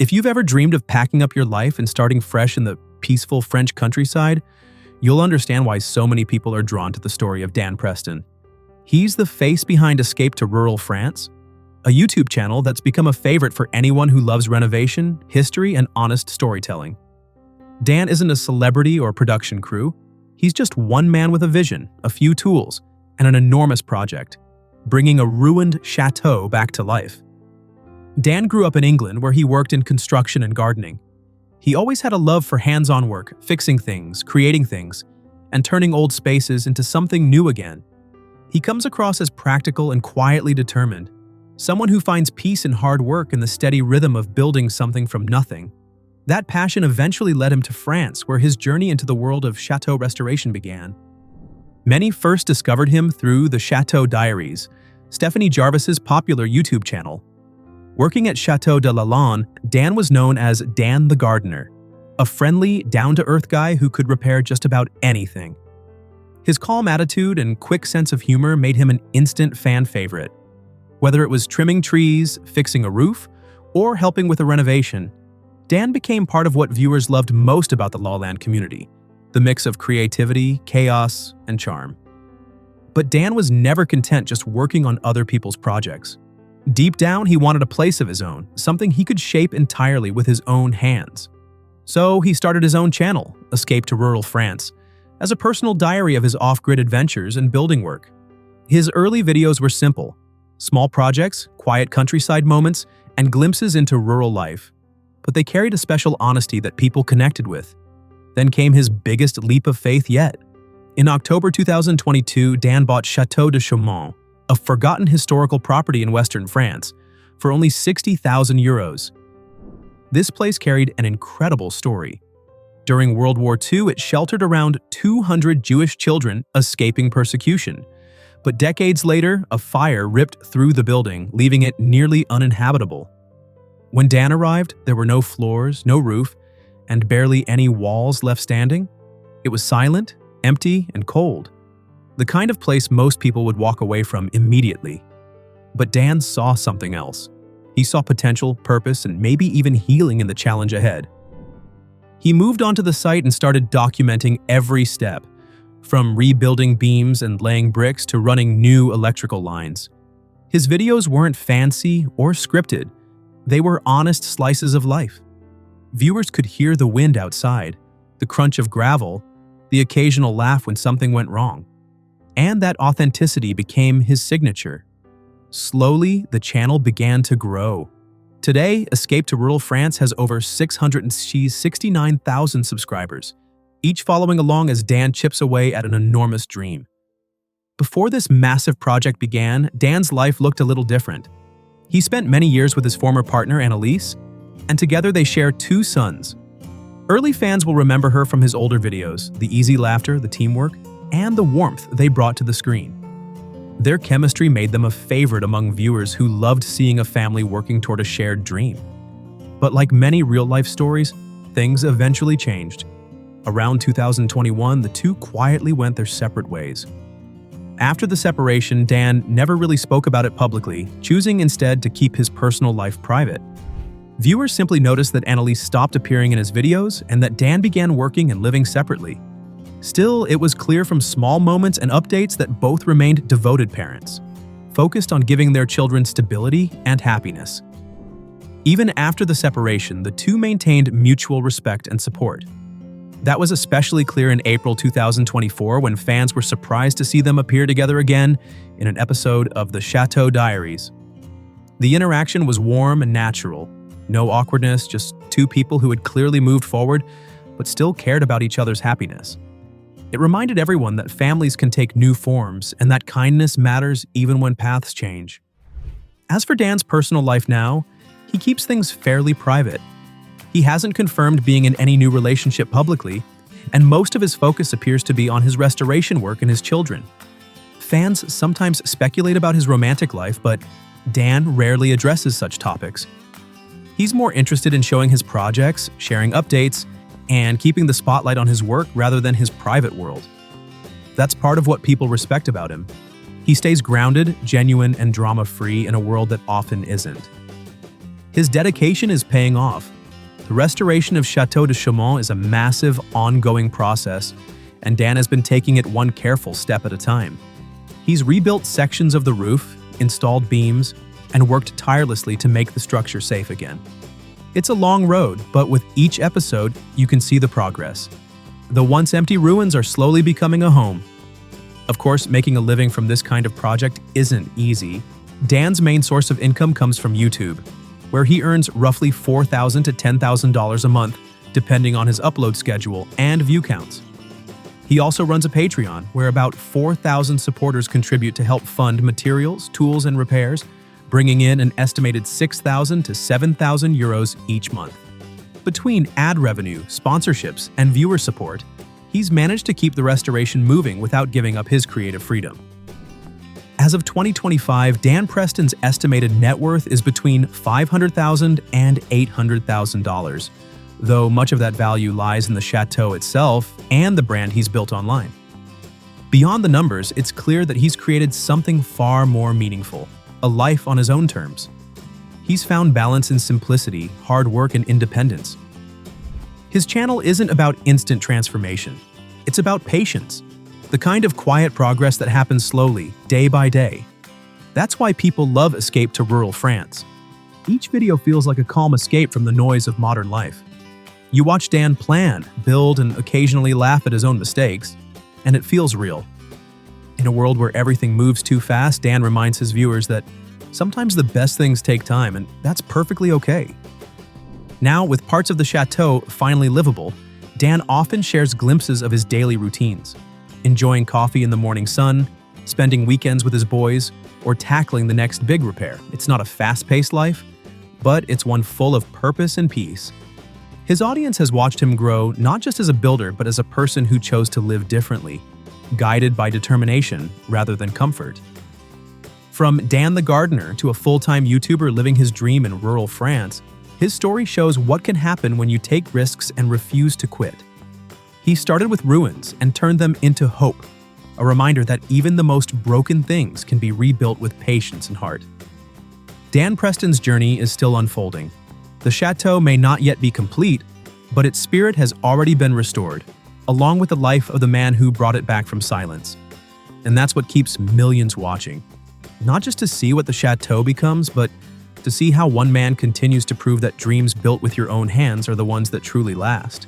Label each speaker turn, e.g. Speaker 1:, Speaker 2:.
Speaker 1: If you've ever dreamed of packing up your life and starting fresh in the peaceful French countryside, you'll understand why so many people are drawn to the story of Dan Preston. He's the face behind Escape to Rural France, a YouTube channel that's become a favorite for anyone who loves renovation, history, and honest storytelling. Dan isn't a celebrity or production crew. He's just one man with a vision, a few tools, and an enormous project, bringing a ruined chateau back to life. Dan grew up in England where he worked in construction and gardening. He always had a love for hands-on work, fixing things, creating things, and turning old spaces into something new again. He comes across as practical and quietly determined, someone who finds peace in hard work and the steady rhythm of building something from nothing. That passion eventually led him to France, where his journey into the world of chateau restoration began. Many first discovered him through the Chateau Diaries, Stephanie Jarvis's popular YouTube channel. Working at Chateau de Lalande, Dan was known as Dan the Gardener, a friendly, down-to-earth guy who could repair just about anything. His calm attitude and quick sense of humor made him an instant fan favorite. Whether it was trimming trees, fixing a roof, or helping with a renovation, Dan became part of what viewers loved most about the Lalande community, the mix of creativity, chaos, and charm. But Dan was never content just working on other people's projects. Deep down, he wanted a place of his own, something he could shape entirely with his own hands. So he started his own channel, Escape to Rural France, as a personal diary of his off-grid adventures and building work. His early videos were simple: small projects, quiet countryside moments, and glimpses into rural life. But they carried a special honesty that people connected with. Then came his biggest leap of faith yet. In October 2022, Dan bought Chateau de Shimon, a forgotten historical property in western France, for only 60,000 euros. This place carried an incredible story. During World War II, it sheltered around 200 Jewish children escaping persecution. But decades later, a fire ripped through the building, leaving it nearly uninhabitable. When Dan arrived, there were no floors, no roof, and barely any walls left standing. It was silent, empty, and cold. The kind of place most people would walk away from immediately. But Dan saw something else. He saw potential, purpose, and maybe even healing in the challenge ahead. He moved onto the site and started documenting every step, from rebuilding beams and laying bricks to running new electrical lines. His videos weren't fancy or scripted. They were honest slices of life. Viewers could hear the wind outside, the crunch of gravel, the occasional laugh when something went wrong. And that authenticity became his signature. Slowly, the channel began to grow. Today, Escape to Rural France has over 669,000 subscribers, each following along as Dan chips away at an enormous dream. Before this massive project began, Dan's life looked a little different. He spent many years with his former partner, Annalise, and together they share 2 sons. Early fans will remember her from his older videos, the easy laughter, the teamwork, and the warmth they brought to the screen. Their chemistry made them a favorite among viewers who loved seeing a family working toward a shared dream. But like many real-life stories, things eventually changed. Around 2021, the two quietly went their separate ways. After the separation, Dan never really spoke about it publicly, choosing instead to keep his personal life private. Viewers simply noticed that Annalise stopped appearing in his videos and that Dan began working and living separately. Still, it was clear from small moments and updates that both remained devoted parents, focused on giving their children stability and happiness. Even after the separation, the two maintained mutual respect and support. That was especially clear in April 2024 when fans were surprised to see them appear together again in an episode of the Chateau Diaries. The interaction was warm and natural. No awkwardness, just two people who had clearly moved forward but still cared about each other's happiness. It reminded everyone that families can take new forms and that kindness matters even when paths change. As for Dan's personal life now, he keeps things fairly private. He hasn't confirmed being in any new relationship publicly, and most of his focus appears to be on his restoration work and his children. Fans sometimes speculate about his romantic life, but Dan rarely addresses such topics. He's more interested in showing his projects, sharing updates, and keeping the spotlight on his work rather than his private world. That's part of what people respect about him. He stays grounded, genuine, and drama-free in a world that often isn't. His dedication is paying off. The restoration of Chateau de Shimon is a massive, ongoing process, and Dan has been taking it one careful step at a time. He's rebuilt sections of the roof, installed beams, and worked tirelessly to make the structure safe again. It's a long road, but with each episode, you can see the progress. The once empty ruins are slowly becoming a home. Of course, making a living from this kind of project isn't easy. Dan's main source of income comes from YouTube, where he earns roughly $4,000 to $10,000 a month, depending on his upload schedule and view counts. He also runs a Patreon, where about 4,000 supporters contribute to help fund materials, tools, and repairs, bringing in an estimated 6,000 to 7,000 euros each month. Between ad revenue, sponsorships, and viewer support, he's managed to keep the restoration moving without giving up his creative freedom. As of 2025, Dan Preston's estimated net worth is between $500,000 and $800,000, though much of that value lies in the chateau itself and the brand he's built online. Beyond the numbers, it's clear that he's created something far more meaningful, a life on his own terms. He's found balance in simplicity, hard work, and independence. His channel isn't about instant transformation. It's about patience, the kind of quiet progress that happens slowly, day by day. That's why people love Escape to Rural France. Each video feels like a calm escape from the noise of modern life. You watch Dan plan, build, and occasionally laugh at his own mistakes, and it feels real. In a world where everything moves too fast, Dan reminds his viewers that sometimes the best things take time, and that's perfectly okay. Now, with parts of the chateau finally livable, Dan often shares glimpses of his daily routines, enjoying coffee in the morning sun, spending weekends with his boys, or tackling the next big repair. It's not a fast-paced life, but it's one full of purpose and peace. His audience has watched him grow not just as a builder, but as a person who chose to live differently, guided by determination rather than comfort. From Dan the gardener to a full-time YouTuber living his dream in rural France, his story shows what can happen when you take risks and refuse to quit. He started with ruins and turned them into hope, a reminder that even the most broken things can be rebuilt with patience and heart. Dan Preston's journey is still unfolding. The chateau may not yet be complete, but its spirit has already been restored, along with the life of the man who brought it back from silence. And that's what keeps millions watching. Not just to see what the chateau becomes, but to see how one man continues to prove that dreams built with your own hands are the ones that truly last.